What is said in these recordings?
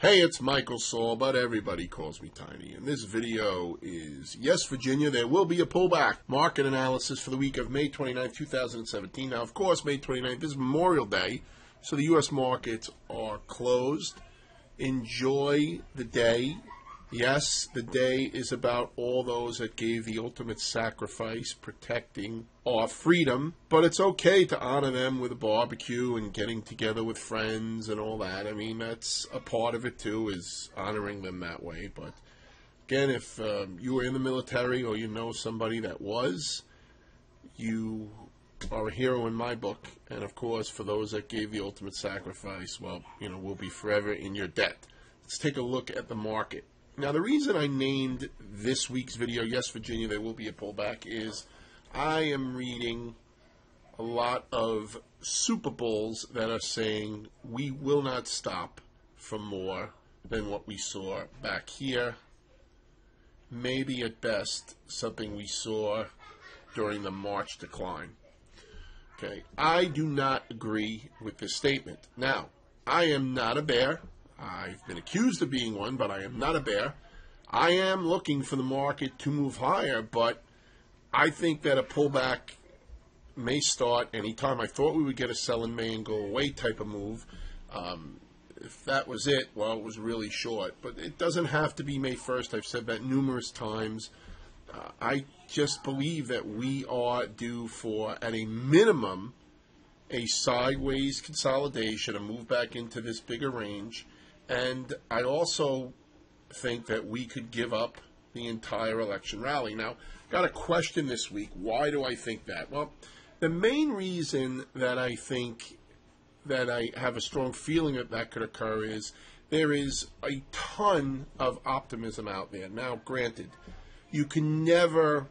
Hey, it's Michael Saul, but everybody calls me Tiny. And this video is, yes, Virginia, there will be a pullback. Market analysis for the week of May 29th, 2017. Now, of course, May 29th is Memorial Day, so the U.S. markets are closed. Enjoy the day. Yes, the day is about all those that gave the ultimate sacrifice, protecting our freedom. But it's okay to honor them with a barbecue and getting together with friends and all that. I mean, that's a part of it too, is honoring them that way. But again, if you were in the military or you know somebody that was, you are a hero in my book. And of course, for those that gave the ultimate sacrifice, well, we'll be forever in your debt. Let's take a look at the market. Now, the reason I named this week's video, Yes, Virginia, there will be a pullback, is I am reading a lot of Super Bulls that are saying we will not stop for more than what we saw back here. Maybe at best something we saw during the March decline. Okay, I do not agree with this statement. Now, I am not a bear. I've been accused of being one, but I am not a bear. I am looking for the market to move higher, but I think that a pullback may start anytime. I thought we would get a sell in May and go away type of move. If that was it, well, it was really short. But it doesn't have to be May 1st. I've said that numerous times. I just believe that we are due for, at a minimum, a sideways consolidation, a move back into this bigger range. And I also think that we could give up the entire election rally. Now, got a question this week. Why do I think that? Well, the main reason that I think that I have a strong feeling that that could occur is there is a ton of optimism out there. Now, granted, you can never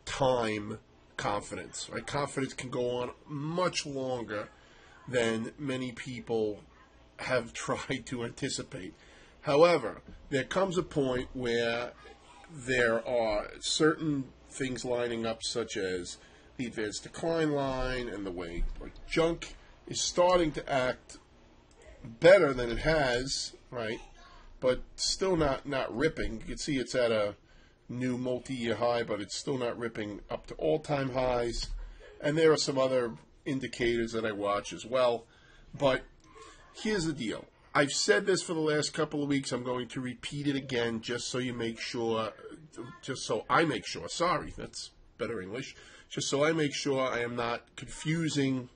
time confidence, right? Confidence can go on much longer than many people have tried to anticipate. However, there comes a point where there are certain things lining up, such as the advanced decline line and the way junk is starting to act better than it has, right? But still not ripping. You can see it's at a new multi-year high, but it's still not ripping up to all-time highs. And there are some other indicators that I watch as well. But here's the deal. I've said this for the last couple of weeks. I'm going to repeat it again just so I make sure, sorry, that's better English, just so I make sure I am not confusing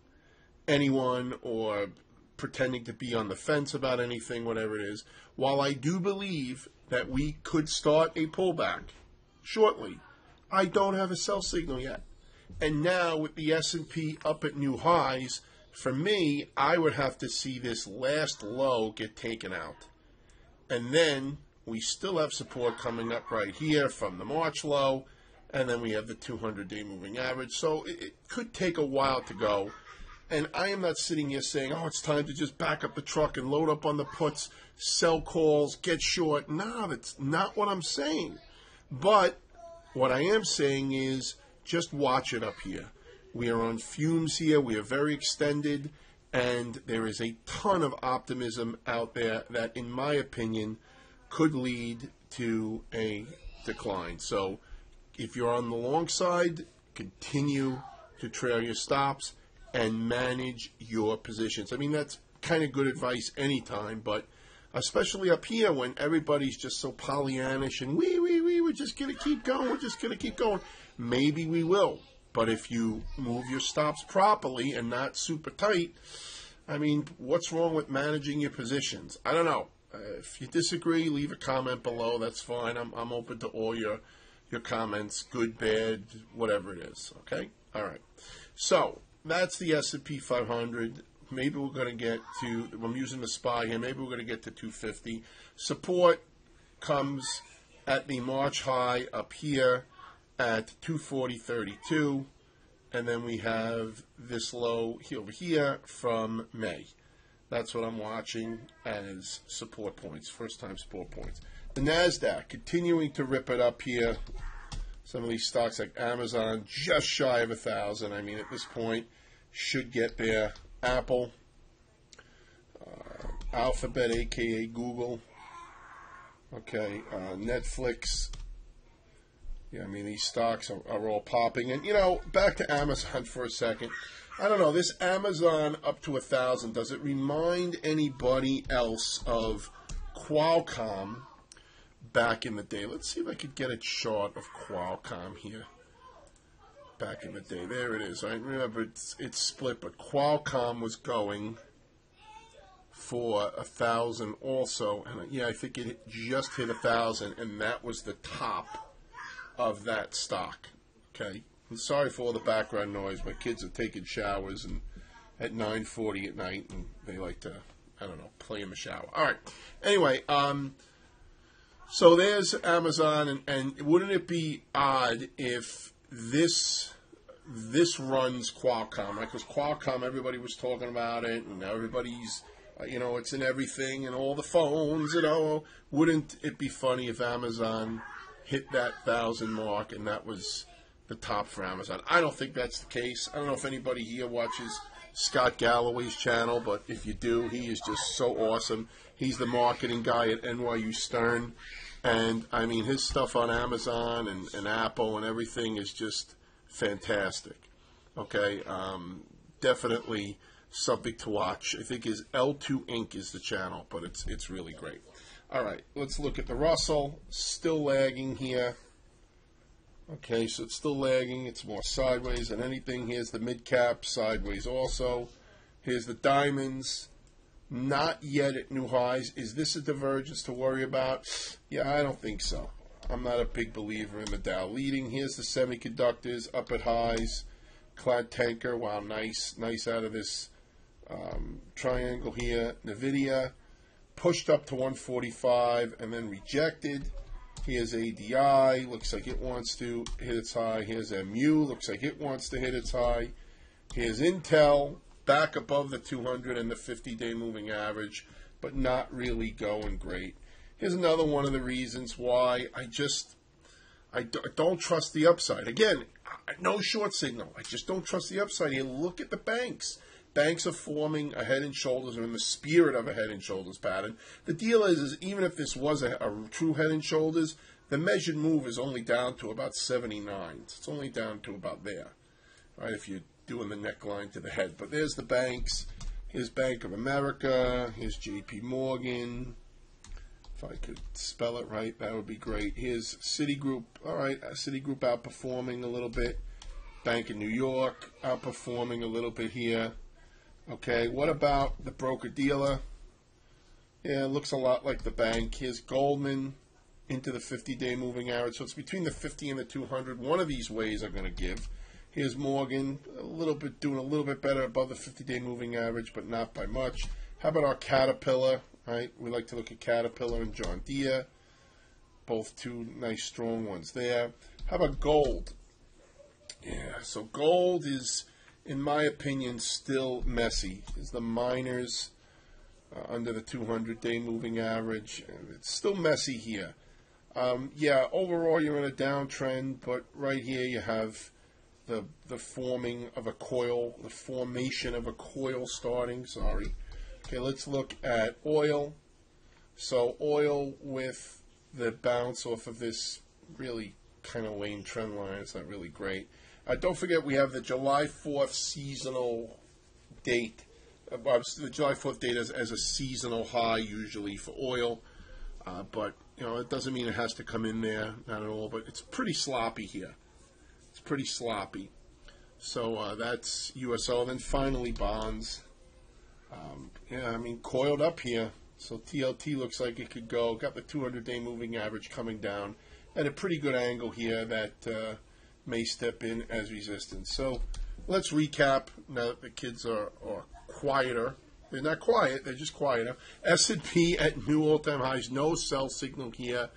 anyone or pretending to be on the fence about anything, whatever it is. While I do believe that we could start a pullback shortly, I don't have a sell signal yet. And now with the S&P up at new highs, for me, I would have to see this last low get taken out. And then we still have support coming up right here from the March low. And then we have the 200-day moving average. So it could take a while to go. And I am not sitting here saying, oh, it's time to just back up the truck and load up on the puts, sell calls, get short. No, that's not what I'm saying. But what I am saying is just watch it up here. We are on fumes here. We are very extended, and there is a ton of optimism out there that, in my opinion, could lead to a decline. So if you're on the long side, continue to trail your stops and manage your positions. I mean, that's kind of good advice anytime, but especially up here when everybody's just so Pollyannish and we're just going to keep going, we're just going to keep going. Maybe we will. But if you move your stops properly and not super tight, I mean, what's wrong with managing your positions? I don't know. If you disagree, leave a comment below. That's fine. I'm open to all your comments, good, bad, whatever it is. Okay? All right. So that's the S&P 500. Maybe we're going to get to, I'm using the SPY here, maybe we're going to get to 250. Support comes at the March high up here at 240.32, and then we have this low over here from May. That's what I'm watching as support points, first-time support points. The NASDAQ continuing to rip it up here. Some of these stocks like Amazon just shy of 1,000. I mean, at this point, should get there. Apple Alphabet, a.k.a. Google. Okay, Netflix. Yeah, I mean, these stocks are all popping. And, you know, back to Amazon for a second. I don't know, this Amazon up to 1,000, does it remind anybody else of Qualcomm back in the day? Let's see if I could get a chart of Qualcomm here. Back in the day. There it is. I remember it's split, but Qualcomm was going for 1,000 also. And, yeah, I think it just hit 1,000, and that was the top of that stock. Okay? I'm sorry for all the background noise. My kids are taking showers and at 9:40 at night, and they like to, I don't know, play in the shower. All right. Anyway, so there's Amazon, and wouldn't it be odd if this runs Qualcomm? Right? Because Qualcomm, everybody was talking about it, and now everybody's, you know, it's in everything and all the phones and all. Wouldn't it be funny if Amazon hit that 1,000 mark and that was the top for Amazon? I don't think that's the case. I don't know if anybody here watches Scott Galloway's channel, but if you do, he is just so awesome. He's the marketing guy at NYU Stern, and I mean, his stuff on Amazon and Apple and everything is just fantastic. Okay, definitely something to watch. I think his L2 Inc. is the channel, but it's really great. All right, let's look at the Russell. Still lagging here. Okay, so it's still lagging. It's more sideways than anything. Here's the mid-cap, sideways also. Here's the diamonds. Not yet at new highs. Is this a divergence to worry about? Yeah, I don't think so. I'm not a big believer in the Dow leading. Here's the semiconductors up at highs. Clad tanker, wow, nice out of this triangle here. NVIDIA pushed up to 145 and then rejected. Here's ADI, looks like it wants to hit its high. Here's MU, looks like it wants to hit its high. Here's Intel, back above the 200 and the 50-day moving average, but not really going great. Here's another one of the reasons why I don't trust the upside. Again, no short signal. I just don't trust the upside here. Look at the banks. Banks are forming a head and shoulders, or in the spirit of a head and shoulders pattern. The deal is even if this was a true head and shoulders, the measured move is only down to about 79. It's only down to about there, right, if you're doing the neckline to the head. But there's the banks. Here's Bank of America. Here's JP Morgan. If I could spell it right, that would be great. Here's Citigroup. All right, Citigroup outperforming a little bit. Bank of New York outperforming a little bit here. Okay, what about the broker-dealer? Yeah, it looks a lot like the bank. Here's Goldman into the 50-day moving average. So it's between the 50 and the 200. One of these ways are going to give. Here's Morgan, doing a little bit better above the 50-day moving average, but not by much. How about our Caterpillar? Right, we like to look at Caterpillar and John Deere. Both two nice, strong ones there. How about gold? Yeah, so gold is, in my opinion, still messy. Is the miners under the 200-day moving average? It's still messy here. Yeah, overall you're in a downtrend, but right here you have the forming of a coil, the formation of a coil starting. Sorry. Okay, let's look at oil. So oil with the bounce off of this really kind of lame trend line. It's not really great. Don't forget we have the July 4th seasonal date. The July 4th date as a seasonal high usually for oil. But, you know, it doesn't mean it has to come in there, not at all. But it's pretty sloppy here. It's pretty sloppy. So that's USO. Then finally bonds. Yeah, I mean, coiled up here. So TLT looks like it could go. Got the 200-day moving average coming down at a pretty good angle here that may step in as resistance. So let's recap now that the kids are quieter. They're not quiet, they're just quieter. S&P at new all-time highs. No sell signal here,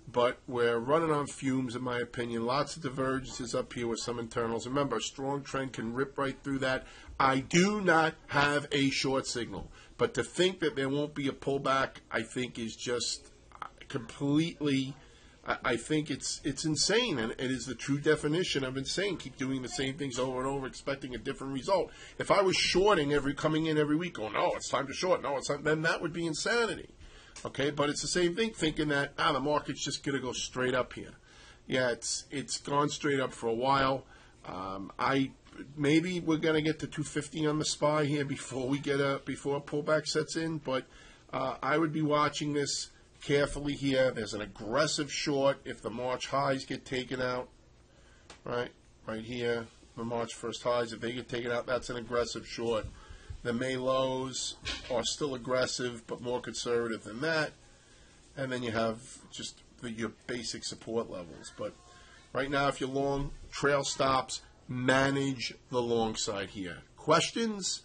but we're running on fumes in my opinion. Lots of divergences up here with some internals. Remember, a strong trend can rip right through that. I do not have a short signal, but to think that there won't be a pullback, I think is just completely I think it's insane, and it is the true definition of insane. Keep doing the same things over and over, expecting a different result. If I was shorting coming in every week, no, it's time to short, no, it's time, then that would be insanity. Okay, but it's the same thing, thinking that the market's just going to go straight up here. Yeah, it's gone straight up for a while. Maybe we're going to get to 250 on the SPY here before a pullback sets in, but I would be watching this carefully here. There's an aggressive short if the March highs get taken out, right here, the March 1st highs, if they get taken out, that's an aggressive short. The May lows are still aggressive, but more conservative than that. And then you have just your basic support levels. But right now, if you're long, trail stops, manage the long side here. Questions?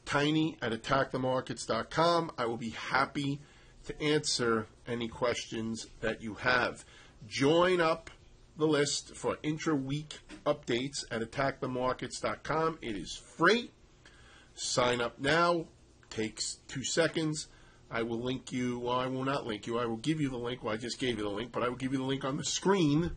Tiny@attackthemarkets.com. I will be happy to answer any questions that you have. Join up the list for intra-week updates at attackthemarkets.com. It is free. Sign up now. Takes 2 seconds. I will link you. Well, I will not link you. I will give you the link. Well, I just gave you the link, but I will give you the link on the screen.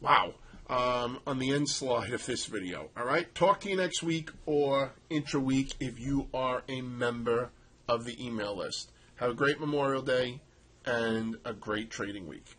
Wow. On the end slide of this video. All right. Talk to you next week or intra-week if you are a member of the email list. Have a great Memorial Day and a great trading week.